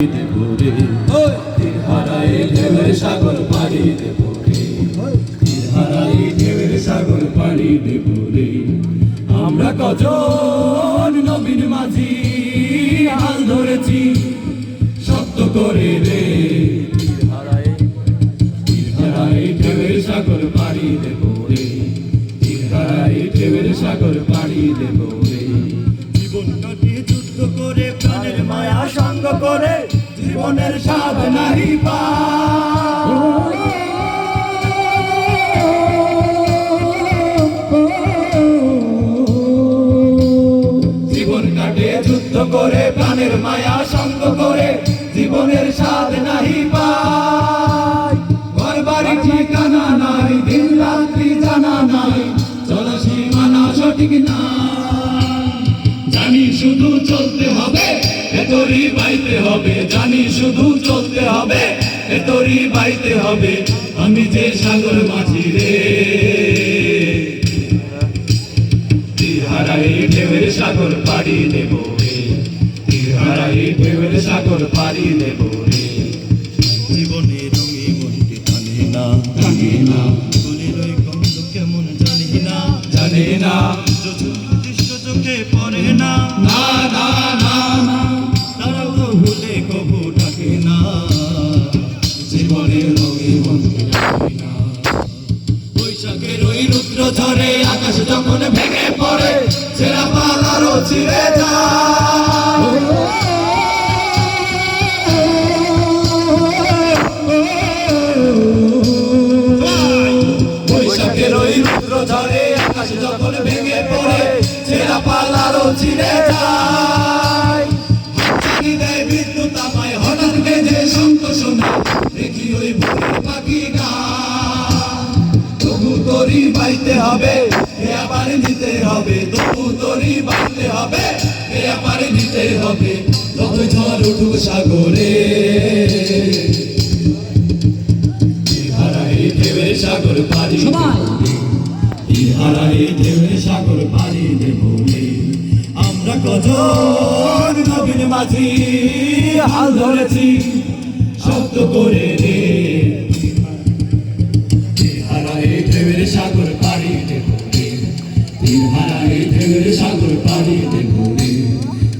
দেবো রে তীর হারাই ঢেউয়ের সাগর পাড়ি দেবো রে তীর হারাই ঢেউয়ের সাগর পাড়ি দেবো রে আমরা কজন নবীন মাঝি হাল ধরেছি শক্ত করে রে তীর হারাই ঢেউয়ের সাগর পাড়ি দেবো রে তীর হারাই ঢেউয়ের সাগর পাড়ি দেবো রে জীবন কাটিয়ে যুদ্ধ করে প্রাণের মায়া সঙ্গ করে জীবনের স্বাদ নাহি জীবন কাটে যুদ্ধ করে প্রাণের মায়া সঙ্গ করে জীবনের স্বাদ নাহি পাই ঘর বাড়ি ঠিকানা নাই দিন রাত্রি জানা নাই চলা সীমানা সঠিক না জানি শুধু চলতে হবে এতরি বাইতে হবে জানি শুধু চলতে হবে এতরি বাইতে হবে আমি যে সাগর মাঝি রে তীর হারাই ঢেউয়ের সাগর পাড়ি দেব রে তীর হারাই ঢেউয়ের সাগর পাড়ি দেব রে জীবনে রঙে মনকে টানে না ফুলের ওই গন্ধ কেমন জানি না দৃশ্য চোখে পড়ে না না না না না তারাও তো ভুলে কবু ডাকে না জীবনের রঙে মনকে টানে না বৈশাখের ওই রুদ্র ঝড়ে আকাশ যখন ভেঙে পড়ে ছেঁড়া পাল আরো ছিঁড়ে যায় বৈশাখের ওই রুদ্র ঝড়ে আকাশ যখন ভেঙে পড়ে ছেঁড়া পাল আরো ছিঁড়ে যায় হাতছানি দেয় বিদ্যুৎ আমায় হঠাৎ বেজে শঙ্খ শোনা দেখি ওই ভোরের পাখি গান তবু তোরই বাইতে হবে এ আবার নিতে হবে তবু তোরই বাইতে হবে এ আবার নিতে হবে যত ঝড় উঠুক সাগরে তীর হারাই ঢেউয়ের সাগর পাড়ি তীর হারাই ঢেউয়ের সাগর পাড়ি দেব রে আমরা কজন নবীন মাঝি হাল ধরেছি শক্ত করে রে তীর হারাই ঢেউয়ের সাগর পাড়ি দেব রে তীর হারাই ঢেউয়ের সাগর পাড়ি দেব রে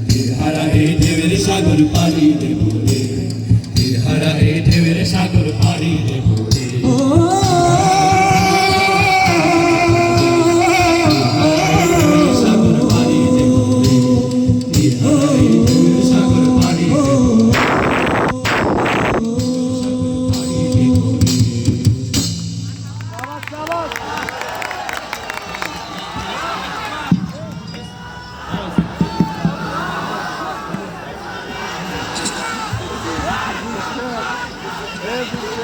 তীর হারাই ঢেউয়ের সাগর পাড়ি দেব রে তীর হারাই ঢেউয়ের সাগর পাড়ি দেব রে সাগর পাড়ি দেব রে তীর হারাই ঢেউয়ের সাগর পাড়ি দেব Every